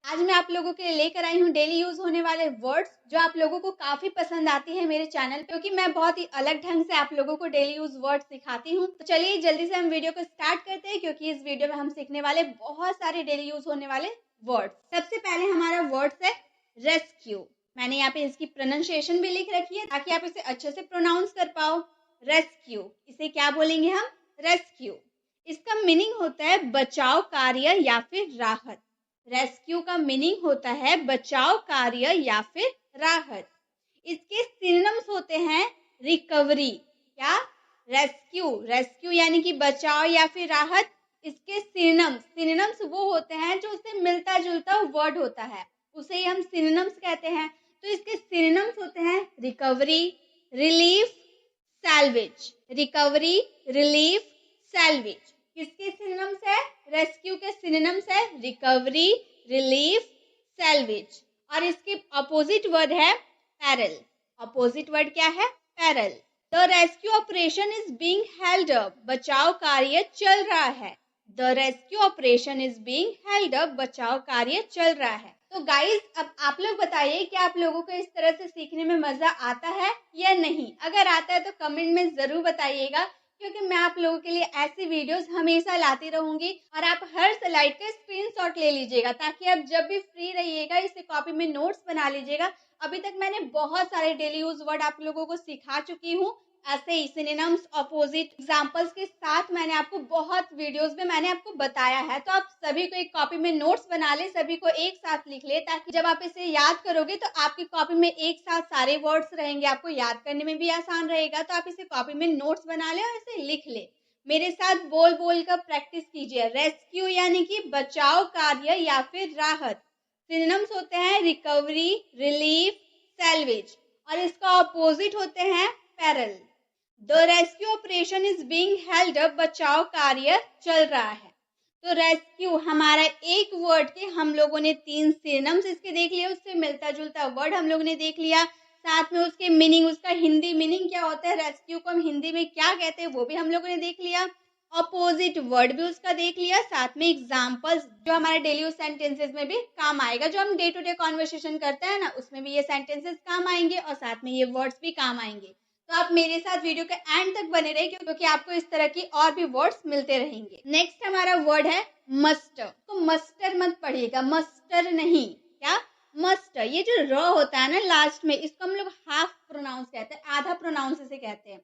आज मैं आप लोगों के लिए लेकर आई हूँ डेली यूज होने वाले वर्ड्स जो आप लोगों को काफी पसंद आती है मेरे चैनल पे, क्योंकि मैं बहुत ही अलग ढंग से आप लोगों को डेली यूज वर्ड सिखाती हूँ। तो चलिए जल्दी से हम वीडियो को स्टार्ट करते हैं, क्योंकि इस वीडियो में हम सीखने वाले बहुत सारे डेली यूज होने वाले वर्ड। सबसे पहले हमारा वर्ड है रेस्क्यू। मैंने यहाँ पे इसकी प्रोनाउंसिएशन भी लिख रखी है ताकि आप इसे अच्छे से प्रोनाउंस कर पाओ। रेस्क्यू, इसे क्या बोलेंगे हम? रेस्क्यू। इसका मीनिंग होता है बचाव कार्य या फिर राहत। रेस्क्यू का मीनिंग होता है बचाव कार्य या फिर राहत। इसके सिनोनिम्स होते हैं रिकवरी। क्या? रेस्क्यू, रेस्क्यू यानी कि बचाव या फिर राहत। इसके सिनोनिम्स वो होते हैं जो उससे मिलता जुलता वर्ड होता है, उसे ही हम सिनोनिम्स कहते हैं। तो इसके सिनोनिम्स होते हैं recovery, relief, salvage. Recovery, relief, salvage. किसके सिनोनिम्स है? रेस्क्यू के सिनोनिम्स है रिकवरी, रिलीफ, सैल्वेज। और इसके अपोजिट वर्ड है पैरल। अपोजिट वर्ड क्या है? Parallel. The rescue operation is being held up. बचाव कार्य चल रहा है। The rescue operation is being held up. बचाव कार्य चल रहा है। तो गाइज, अब आप लोग बताइए कि आप लोगों को इस तरह से सीखने में मजा आता है या नहीं। अगर आता है तो कमेंट में जरूर बताइएगा, क्योंकि मैं आप लोगों के लिए ऐसी वीडियोस हमेशा लाती रहूंगी। और आप हर स्लाइड का स्क्रीनशॉट ले लीजिएगा ताकि आप जब भी फ्री रहिएगा इसे कॉपी में नोट्स बना लीजिएगा। अभी तक मैंने बहुत सारे डेली यूज वर्ड आप लोगों को सिखा चुकी हूँ, ऐसे ही सिनोनिम्स, अपोजिट, एग्जांपल्स के साथ मैंने आपको बहुत वीडियोस में मैंने आपको बताया है। तो आप सभी को एक कॉपी में नोट्स बना ले, सभी को एक साथ लिख ले, ताकि जब आप इसे याद करोगे तो आपकी कॉपी में एक साथ सारे वर्ड्स रहेंगे, आपको याद करने में भी आसान रहेगा। तो आप इसे कॉपी में नोट्स बना ले और इसे लिख ले। मेरे साथ बोल बोल कर प्रैक्टिस कीजिए। रेस्क्यू यानी कि बचाव कार्य या फिर राहत। सिनोनिम्स होते हैं रिकवरी, रिलीफ, सैल्वेज। और इसका अपोजिट होते हैं parallel. The rescue operation is being held up. बचाव कार्य चल रहा है। तो रेस्क्यू हमारा एक वर्ड के हम लोगों ने 3 सिनोनिम्स इसके देख लिया, उससे मिलता जुलता वर्ड हम लोगों ने देख लिया, साथ में उसके मीनिंग, उसका हिंदी मीनिंग क्या होता है, रेस्क्यू को हम हिंदी में क्या कहते हैं वो भी हम लोगों ने देख लिया, अपोजिट वर्ड भी उसका देख लिया, साथ में एग्जांपल्स जो हमारे डेली यूज सेंटेंसेस में भी काम आएगा, जो हम डे टू डे कॉन्वर्सेशन करते हैं ना, उसमें भी ये सेंटेंसेस काम आएंगे और साथ में ये वर्ड्स भी काम आएंगे। तो आप मेरे साथ वीडियो के एंड तक बने रहे, क्योंकि आपको इस तरह की और भी वर्ड्स मिलते रहेंगे। नेक्स्ट हमारा वर्ड है मस्टर। तो मस्टर मत पढ़िएगा, मस्टर नहीं। क्या? मस्टर। ये जो र होता है ना लास्ट में, इसको हम लोग हाफ प्रोनाउंस कहते हैं, आधा प्रोनाउंस इसे कहते हैं।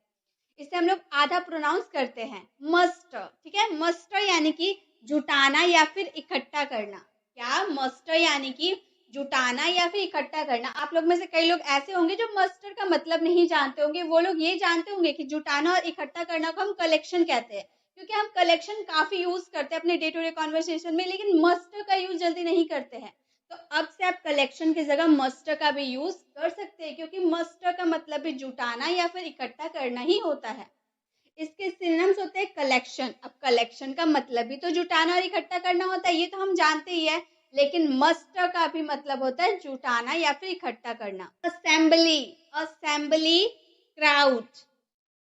इसे हम लोग आधा प्रोनाउंस करते हैं, मस्टर। ठीक है? मस्टर यानी कि जुटाना या फिर इकट्ठा करना। क्या? मस्टर यानी कि जुटाना या फिर इकट्ठा करना। आप लोग में से कई लोग ऐसे होंगे जो मस्टर का मतलब नहीं जानते होंगे। वो लोग ये जानते होंगे कि जुटाना और इकट्ठा करना को हम कलेक्शन कहते हैं, क्योंकि हम कलेक्शन काफी यूज करते हैं अपने डे टू डे कॉन्वर्सेशन में, लेकिन मस्टर का यूज जल्दी नहीं करते हैं। तो अब से आप कलेक्शन की जगह मस्टर का भी यूज कर सकते हैं, क्योंकि मस्टर का मतलब भी जुटाना या फिर इकट्ठा करना ही होता है। इसके सिनोनिम्स होते हैं कलेक्शन। अब कलेक्शन का मतलब भी तो जुटाना और इकट्ठा करना होता है, ये तो हम जानते ही है, लेकिन मस्टर का भी मतलब होता है जुटाना या फिर इकट्ठा करना। Assembly, assembly, crowd.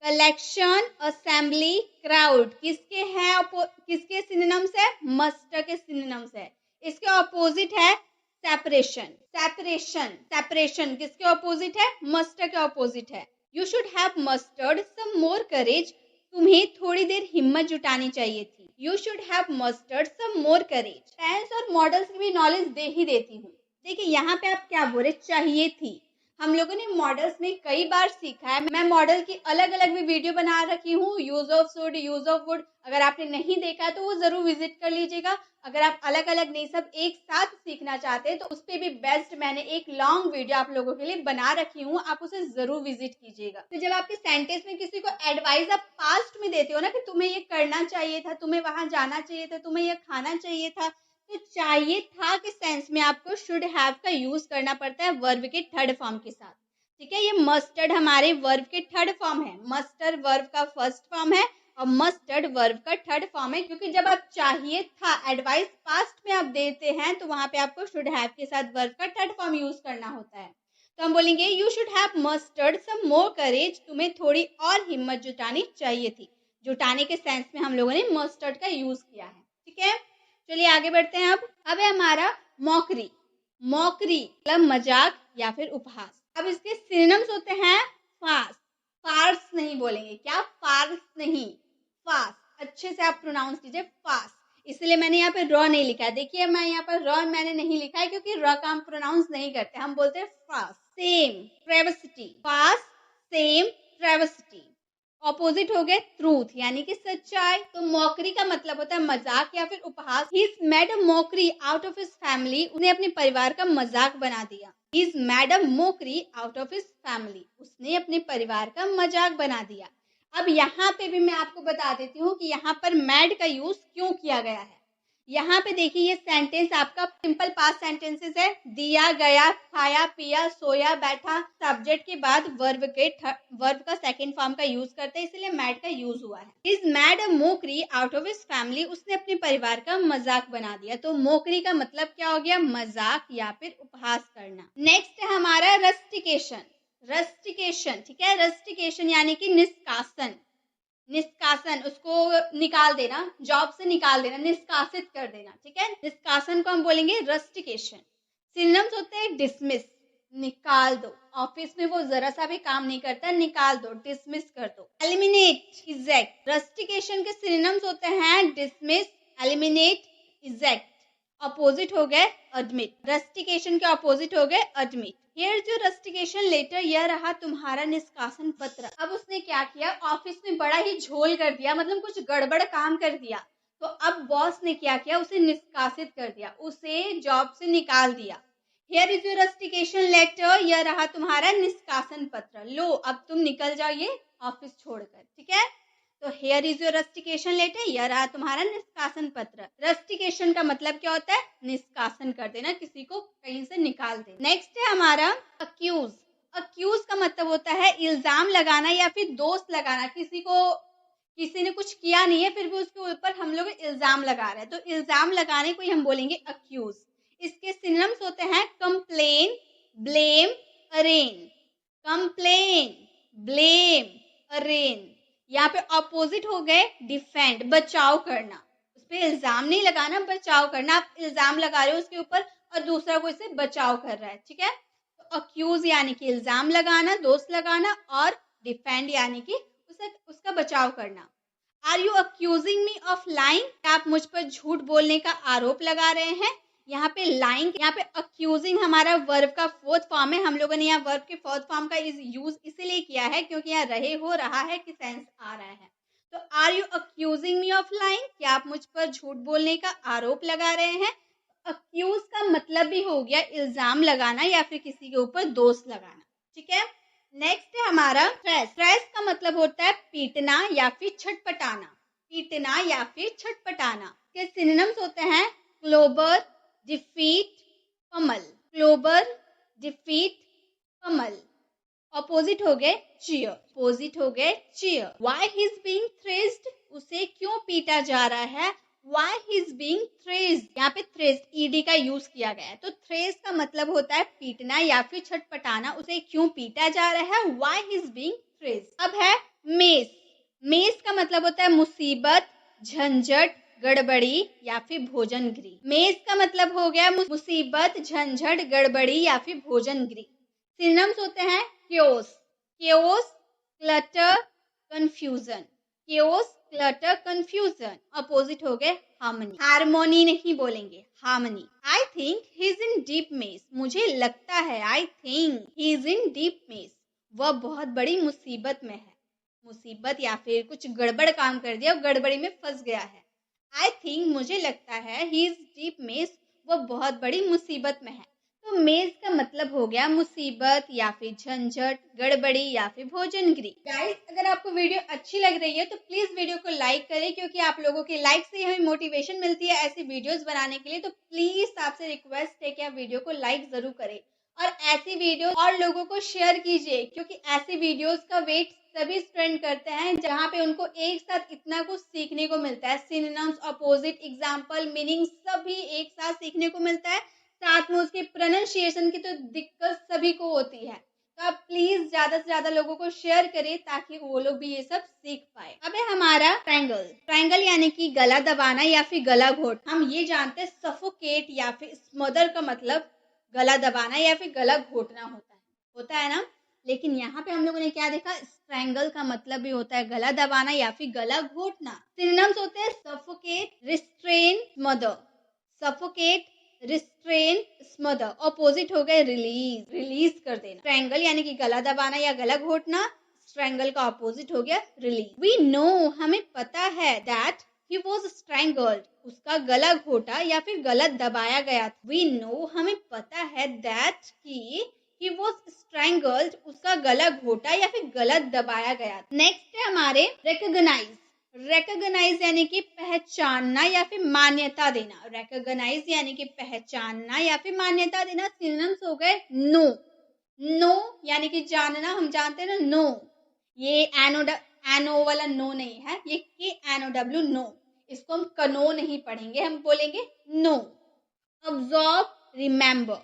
Collection, assembly, crowd किसके हैं? किसके सिनोनिम्स है? मस्टर के सिनोनिम्स है। इसके ऑपोजिट है सेपरेशन। सेपरेशन, सेपरेशन किसके ऑपोजिट है? मस्टर के ऑपोजिट है। You should have mustered some more courage. तुम्हें थोड़ी देर हिम्मत जुटानी चाहिए थी। You should have mustered some more courage. Tense और मॉडल्स की भी नॉलेज दे ही देती हूँ। देखिए यहाँ पे आप क्या बोले, चाहिए थी। हम लोगों ने मॉडल्स में कई बार सीखा है। मैं मॉडल की अलग अलग भी वीडियो बना रखी हूँ, use of should, use of would. अगर आपने नहीं देखा तो वो जरूर विजिट कर लीजिएगा। अगर आप अलग अलग नहीं, सब एक साथ सीखना चाहते हैं तो उस पर भी बेस्ट मैंने एक लॉन्ग वीडियो आप लोगों के लिए बना रखी हूँ, आप उसे जरूर विजिट कीजिएगा। तो जब आपके सेंटेंस में किसी को एडवाइस आप पास्ट में देते हो ना कि तुम्हें ये करना चाहिए था, तुम्हें वहां जाना चाहिए था, तुम्हें ये खाना चाहिए था, तो चाहिए था के सेंस में आपको शुड हैव का यूज करना पड़ता है वर्ब के थर्ड फॉर्म के साथ। ठीक है? ये मस्टर्ड हमारे वर्ब के थर्ड फॉर्म है। मस्टर वर्ब का फर्स्ट फॉर्म है और मस्टर्ड वर्ब का थर्ड फॉर्म है, क्योंकि जब आप चाहिए था एडवाइस पास्ट में आप देते हैं तो वहां पे आपको शुड हैव के साथ वर्ब का थर्ड फॉर्म यूज करना होता है। तो हम बोलेंगे you should have mustered some more courage. तुम्हें थोड़ी और हिम्मत जुटानी चाहिए थी। जुटाने के सेंस में हम लोगों ने मस्टर्ड का यूज किया है। ठीक है? चलिए आगे बढ़ते हैं। अब है हमारा मॉकरी, मॉकरी मतलब मजाक या फिर उपहास। अब इसके सिनोनिम्स होते हैं फार्स, फार्स नहीं बोलेंगे, क्या फार्स नहीं, फार्स, अच्छे से आप प्रोनाउंस कीजिए फार्स। इसलिए मैंने यहाँ पे रॉ नहीं लिखा है, देखिए मैं यहाँ पर रॉ मैंने नहीं लिखा है क्योंकि रॉ का हम प्रोनाउंस नहीं करते, हम बोलते हैं farce. Sham, travesty, farce, sham, travesty. Opposite हो गए ट्रूथ यानी कि सच्चाई। तो मॉकरी का मतलब होता है मजाक या फिर उपहास। He is made a mockery out of his family, उसने अपने परिवार का मजाक बना दिया। He is made a mockery out of his family, उसने अपने परिवार का मजाक बना दिया। अब यहाँ पे भी मैं आपको बता देती हूँ कि यहाँ पर मैड का यूज क्यों किया गया है। यहाँ पे देखिए ये सेंटेंस आपका सिंपल पास्ट सेंटेंसेस है, दिया, गया, खाया, पिया, सोया, बैठा। सब्जेक्ट के बाद वर्ब का सेकंड फॉर्म का यूज करते हैं, इसलिए मैड का यूज हुआ है। Is mad a Mokri out of his family, उसने अपने परिवार का मजाक बना दिया। तो मोकरी का मतलब क्या हो गया, मजाक या फिर उपहास करना। नेक्स्ट है हमारा रस्टिकेशन, रस्टिकेशन, ठीक है, रस्टिकेशन यानी कि निष्कासन, निष्कासन, उसको निकाल देना, जॉब से निकाल देना, निष्कासित कर देना, ठीक है। निष्कासन को हम बोलेंगे रस्टिकेशन। सिनोनिम्स होते हैं डिसमिस, निकाल दो, ऑफिस में वो जरा सा भी काम नहीं करता, निकाल दो, डिसमिस कर दो। एलिमिनेट, इजेक्ट, रस्टिकेशन के सिनोनिम्स होते हैं डिसमिस, एलिमिनेट, इजेक्ट। अपोजिट हो गए एडमिट, रस्टिकेशन के अपोजिट हो गए एडमिट। हियर जो रस्टिकेशन लेटर, यह रहा तुम्हारा निष्कासन पत्र। अब उसने क्या किया, ऑफिस में बड़ा ही झोल कर दिया, मतलब कुछ गड़बड़ काम कर दिया। तो अब बॉस ने क्या किया, उसे निष्कासित कर दिया, उसे जॉब से निकाल दिया। हियर इज योर रस्टिकेशन लेटर, यह रहा तुम्हारा निष्कासन पत्र, लो अब तुम निकल जाओ ये ऑफिस छोड़कर, ठीक है। तो हेयर इज योर रस्टिकेशन लेटर, यह रहा तुम्हारा निष्कासन पत्र। रस्टिकेशन का मतलब क्या होता है, निष्कासन कर देना, किसी को कहीं से निकाल देना। नेक्स्ट है हमारा अक्यूज। अक्यूज का मतलब होता है इल्जाम लगाना या फिर दोष लगाना, किसी ने कुछ किया नहीं है फिर भी उसके ऊपर हम लोग इल्जाम लगा रहे हैं, तो इल्जाम लगाने को ही हम बोलेंगे अक्यूज। इसके सिनोनिम्स होते हैं कंप्लेन, ब्लेम, अरेन, कंप्लेन, ब्लेम, अरेन। यहाँ पे ऑपोजिट हो गए डिफेंड, बचाव करना, उस पर इल्जाम नहीं लगाना, बचाव करना। आप इल्जाम लगा रहे हो उसके ऊपर और दूसरा कोई से बचाव कर रहा है, ठीक है। तो अक्यूज यानी कि इल्जाम लगाना, दोष लगाना, और डिफेंड यानी कि उसका बचाव करना। Are you accusing me of lying, आप मुझ पर झूठ बोलने का आरोप लगा रहे हैं। यहाँ पे लाइंग, यहाँ पे अक्यूजिंग हमारा वर्ब का फोर्थ फॉर्म है। हम लोगों ने यहाँ वर्ब के फोर्थ फॉर्म का यूज इसीलिए किया है क्योंकि यहाँ रहे हो रहा है कि सेंस आ रहा है। तो are you accusing me of lying, क्या आप मुझ पर झूठ बोलने का आरोप लगा रहे हैं। अक्यूज का मतलब भी हो गया इल्जाम लगाना या फिर किसी के ऊपर दोष लगाना, ठीक है। नेक्स्ट है हमारा थ्रेस। थ्रेस का मतलब होता है पीटना या फिर छटपटाना, पीटना या फिर छटपटाना। के सिनोनिम्स होते हैं clobber, defeat, pummel, clobber, defeat, pummel. Opposite हो गए चीयर, अपोजिट हो गए cheer. Why he is being thrashed, उसे क्यों पीटा जा रहा है। Why he is being thrashed, यहाँ पे थ्रेस्ड ईडी का यूज किया गया है। तो थ्रेस का मतलब होता है पीटना या फिर छटपटाना, उसे क्यों पीटा जा रहा है, व्हाई ही इज बीइंग थ्रेस्ड। अब है मेस। मेस का मतलब होता है मुसीबत, झंझट, गड़बड़ी या फिर भोजनगिरी। मेस का मतलब हो गया मुसीबत, झंझट, गड़बड़ी या फिर भोजनगिरी। सिनोनिम्स होते हैं chaos, chaos, clutter, confusion, chaos, clutter, confusion। Opposite हो गए हार्मनी, हार्मोनी नहीं बोलेंगे, harmony. I think he is in deep mess, मुझे लगता है, I think he is in deep mess, वह बहुत बड़ी मुसीबत में है, मुसीबत या फिर कुछ गड़बड़ काम कर दिया, गड़बड़ी में फंस गया है। I think मुझे लगता है he is deep mess, वह बहुत बड़ी मुसीबत में है। तो मेज का मतलब हो गया मुसीबत या फिर झंझट, गड़बड़ी या फिर भोजनगिरी। गाइस, अगर आपको वीडियो अच्छी लग रही है तो प्लीज वीडियो को लाइक करें, क्योंकि आप लोगों के लाइक से हमें मोटिवेशन मिलती है ऐसी वीडियोस बनाने के लिए। तो प्लीज आपसे रिक्वेस्ट है कि आप वीडियो को लाइक जरूर करें और ऐसी वीडियो और लोगों को शेयर कीजिए, क्योंकि ऐसी वीडियोस का वेट सभी स्टूडेंट करते हैं जहाँ पे उनको एक साथ इतना कुछ सीखने को मिलता है। सिनोनिम्स, अपोजिट, एग्जाम्पल, मीनिंग सभी एक साथ सीखने को मिलता है। साथ में उसके प्रोनाउंसिएशन की तो दिक्कत सभी को होती है। तो आप प्लीज ज्यादा से ज्यादा लोगों को शेयर करें ताकि वो लोग भी ये सब सीख पाए। अब है हमारा ट्रायंगल। ट्रायंगल यानी कि गला दबाना या फिर गला घोट। हम ये जानते हैं सफोकेट या फिर स्मोदर का मतलब गला दबाना या फिर गला घोटना होता है ना। लेकिन यहाँ पे हम लोगों ने क्या देखा, स्ट्रैंगल का मतलब भी होता है गला दबाना या फिर गला घोटना। सिनोनिम्स होते हैं suffocate, restrain, smother. Suffocate, restrain, smother. Opposite हो गए रिलीज, रिलीज कर देना। स्ट्रैंगल यानी कि गला दबाना या गला घोटना, स्ट्रैंगल का ऑपोजिट हो गया रिलीज। वी नो, हमें पता है, दैट he was strangled, उसका गला घोटा या फिर गला दबाया गया। We know, हमें पता है, that कि he was strangled, उसका गला घोटा या फिर गला दबाया गया। नेक्स्ट है हमारे recognize। recognize यानी कि पहचानना या फिर मान्यता देना। recognize यानी कि पहचानना या फिर मान्यता देना। सिनोनिम्स हो गए नो। नो यानी कि जानना, हम जानते हैं ना नो। ये एनो वाला नो नहीं है, ये KNOW नो। इसको हम कनो नहीं पढ़ेंगे, हम बोलेंगे know. Observe, remember.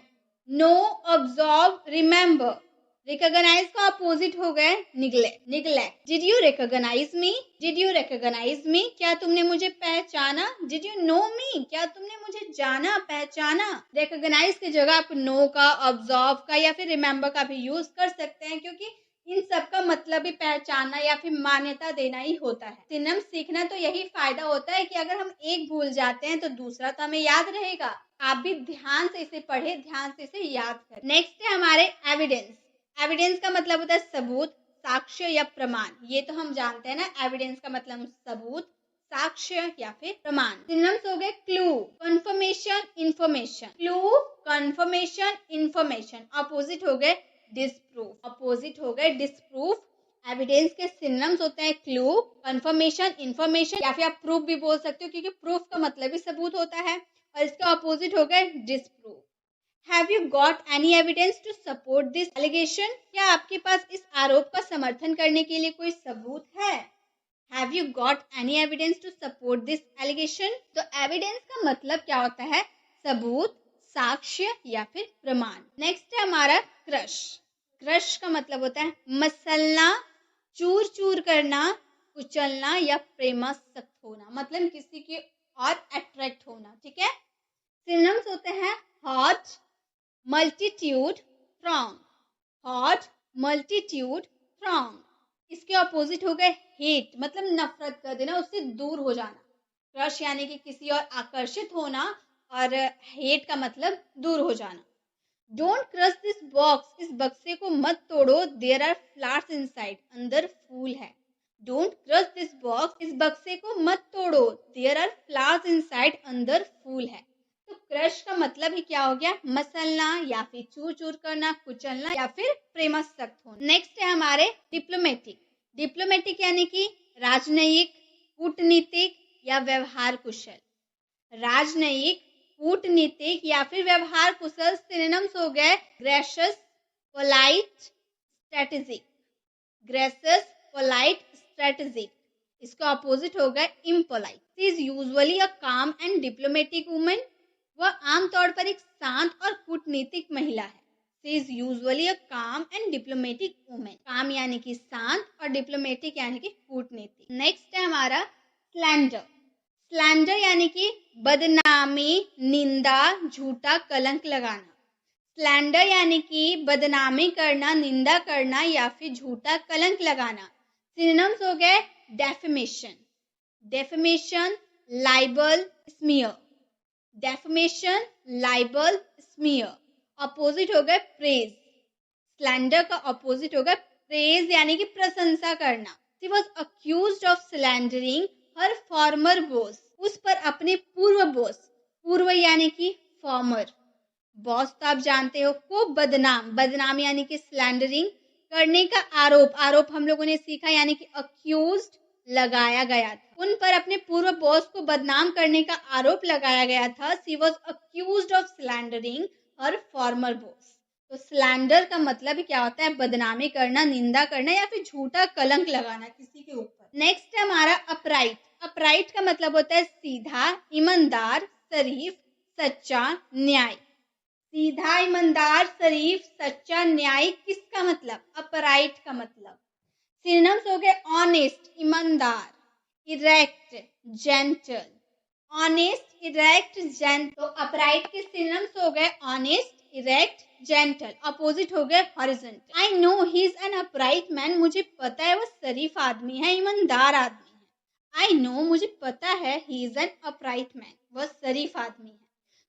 Know, observe, remember. Recognise का अपोजिट हो गए neglect, neglect. Did you recognise me? Did you recognise me? क्या तुमने मुझे पहचाना? Did you know me? क्या तुमने मुझे जाना, पहचाना? रिकॉग्नाइज की जगह आप नो का, ऑब्जॉर्व का या फिर रिमेम्बर का भी यूज कर सकते हैं, क्योंकि इन सब का मतलब भी पहचानना या फिर मान्यता देना ही होता है। सिनम सीखना तो यही फायदा होता है कि अगर हम एक भूल जाते हैं तो दूसरा तो हमें याद रहेगा। आप भी ध्यान से इसे पढ़े, ध्यान से इसे याद करें। नेक्स्ट है हमारे एविडेंस। एविडेंस का मतलब होता है सबूत, साक्ष्य या प्रमाण। ये तो हम जानते हैं ना, एविडेंस का मतलब सबूत, साक्ष्य या फिर प्रमाण। सिनोनिम्स हो गए clue, confirmation, information. Clue, confirmation, information. Opposite हो गए डिसप्रूफ, अपोजिट हो गए डिसप्रूफ। एविडेंस के सिनोनिम्स होते हैं क्लू, कंफर्मेशन, इंफॉर्मेशन या फिर आप प्रूफ भी बोल सकते हो, क्योंकि प्रूफ का मतलब भी सबूत होता है। और इसके अपोजिट हो गए डिसप्रूफ। Have you got any evidence to support this allegation? क्या आपके पास इस आरोप का समर्थन करने के लिए कोई सबूत है? Have you got any evidence to support this allegation? तो एविडेंस का मतलब क्या होता है, सबूत, साक्ष्य या फिर प्रमाण। नेक्स्ट है हमारा क्रश। क्रश का मतलब होता है मसलना, चूर चूर करना, कुचलना या प्रेमासक्त होना, मतलब किसी की और अट्रैक्ट होना। ठीक है। सिनोनिम्स होते हैं hot, multitude, throng. Hot, multitude, throng. इसके ऑपोजिट हो गए हेट, मतलब नफरत कर देना, उससे दूर हो जाना। क्रश यानी कि किसी और आकर्षित होना, और हेट का मतलब दूर हो जाना। डोंट क्रश दिस बॉक्स, इस बक्से को मत तोड़ो, देयर आर फ्लावर्स इनसाइड, अंदर फूल है। डोंट क्रश दिस बॉक्स, इस बक्से को मत तोड़ो, देयर आर फ्लावर्स इनसाइड, अंदर फूल है। तो क्रश का मतलब ही क्या हो गया, मसलना या फिर चूर चूर करना, कुचलना या फिर प्रेमासक्त होना। नेक्स्ट है हमारे डिप्लोमेटिक। डिप्लोमेटिक यानी कि राजनयिक, कूटनीतिक या व्यवहार कुशल। राजनयिक, कूटनीतिक या फिर व्यवहार कुशल। सिनोनिम्स हो गए gracious, polite, strategic. Gracious, polite, strategic. इसका ऑपोजिट हो गया impolite. She is usually a calm and diplomatic woman, वह आमतौर पर एक शांत और कूटनीतिक महिला है। She is usually a calm and diplomatic woman. काम यानी कि शांत और डिप्लोमेटिक यानी कि कूटनीतिक। नेक्स्ट है हमारा स्लैंडर। स्लैंडर यानी कि बदनामी, निंदा, झूठा कलंक लगाना। स्लैंडर यानी कि बदनामी करना, निंदा करना या फिर झूठा कलंक लगाना। सिनोनिम्स हो गए defamation, defamation, liable, smear. Defamation, liable, smear. Opposite हो गए प्रेज। स्लैंडर का अपोजिट हो गया प्रेज यानी कि प्रशंसा करना। She was accused of slandering her former boss, उस पर अपने पूर्व बॉस, पूर्व यानी कि फॉर्मर, बॉस तो आप जानते हो, को बदनाम, बदनाम यानी कि स्लैंडरिंग करने का आरोप, आरोप हम लोगों ने सीखा यानी कि अक्यूज्ड, लगाया गया था। उन पर अपने पूर्व बॉस को बदनाम करने का आरोप लगाया गया था। She was accused of slandering her former boss। तो स्लैंडर का मतलब क्या होता है, बदनामी करना, निंदा करना या फिर झूठा कलंक लगाना किसी के ऊपर। नेक्स्ट है हमारा अपराइट। अपराइट का मतलब होता है सीधा, ईमानदार, शरीफ, सच्चा, न्याय। सीधा, ईमानदार, शरीफ, सच्चा, न्यायिक, किसका मतलब? अपराइट का मतलब। सिनोनिम्स हो गए ऑनेस्ट, ईमानदार, erect, gentle. Honest, erect, gentle. तो अपराइट के सिनोनिम्स हो गए ऑनेस्ट, इरेक्ट, जेंटल। अपोजिट हो गए horizontal. I know he is an upright man, मुझे पता है वो शरीफ आदमी है, ईमानदार आदमी है। आई नो, मुझे पता है, he is an upright man, वह शरीफ आदमी है।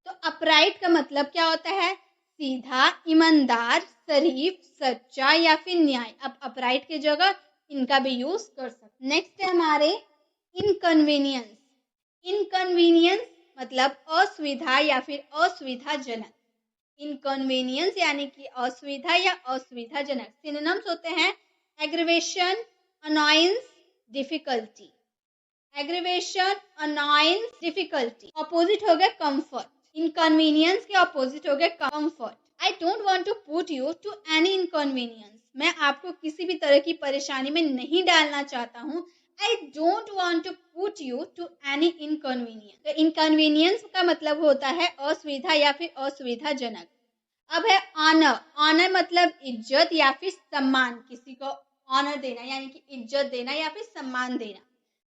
तो अपराइट का मतलब क्या होता है? सीधा, ईमानदार, शरीफ, सच्चा या फिर न्याय। अब अपराइट की जगह इनका भी यूज कर सकते। नेक्स्ट है हमारे इनकन्वीनियंस। इनकन्वीनियंस मतलब असुविधा या फिर असुविधाजनक। इनकन्वीनियंस यानी कि असुविधा या असुविधाजनक। सिनोनिम्स होते हैं aggravation, annoyance, difficulty. Aggravation, annoyance, difficulty. Opposite हो गया कंफर्ट। इनकन्वीनियंस के अपोजिट हो गए comfort. I don't want to put you to any inconvenience, मैं आपको किसी भी तरह की परेशानी में नहीं डालना चाहता हूँ। I don't want to put you to any inconvenience. तो इनकन्वीनियंस का मतलब होता है असुविधा या फिर असुविधाजनक। अब है ऑनर। ऑनर मतलब इज्जत या फिर सम्मान, किसी को ऑनर देना यानी कि इज्जत देना या फिर सम्मान देना।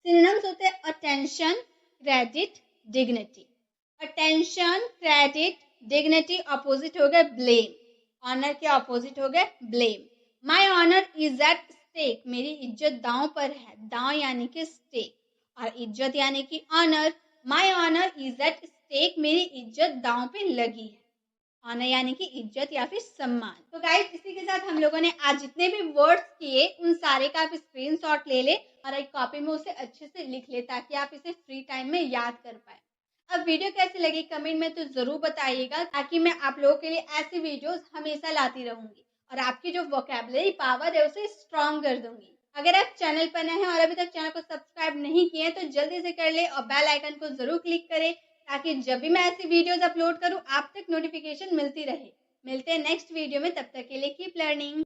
सिनोनिम्स होते हैं attention, credit, dignity. Attention, credit, dignity. Opposite हो गए ब्लेम। ऑनर के अपोजिट हो गए blame. My honour is at stake, मेरी इज्जत दांव पर है। दांव यानी कि स्टेक और इज्जत यानी कि honour. My honour is at stake, मेरी इज्जत दांव पे लगी है। ऑनर यानी कि इज्जत या फिर सम्मान। तो गाइस इसी के साथ हम लोगों ने आज जितने भी वर्ड्स किए उन सारे का आप स्क्रीनशॉट ले ले और एक कॉपी में उसे अच्छे से लिख ले ताकि आप इसे फ्री टाइम में याद कर पाए। अब वीडियो कैसी लगी कमेंट में तो जरूर बताइएगा ताकि मैं आप लोगों के लिए ऐसी वीडियोस हमेशा लाती रहूंगी और आपकी जो वोकैबुलरी पावर है उसे स्ट्रॉन्ग कर दूंगी। अगर आप चैनल पर नए हैं और अभी तक चैनल को सब्सक्राइब नहीं किए तो जल्दी से कर ले और बेल आइकन को जरूर क्लिक करें ताकि जब भी मैं ऐसी वीडियोस अपलोड करूं आप तक नोटिफिकेशन मिलती रहे। मिलते हैं नेक्स्ट वीडियो में, तब तक के लिए कीप लर्निंग।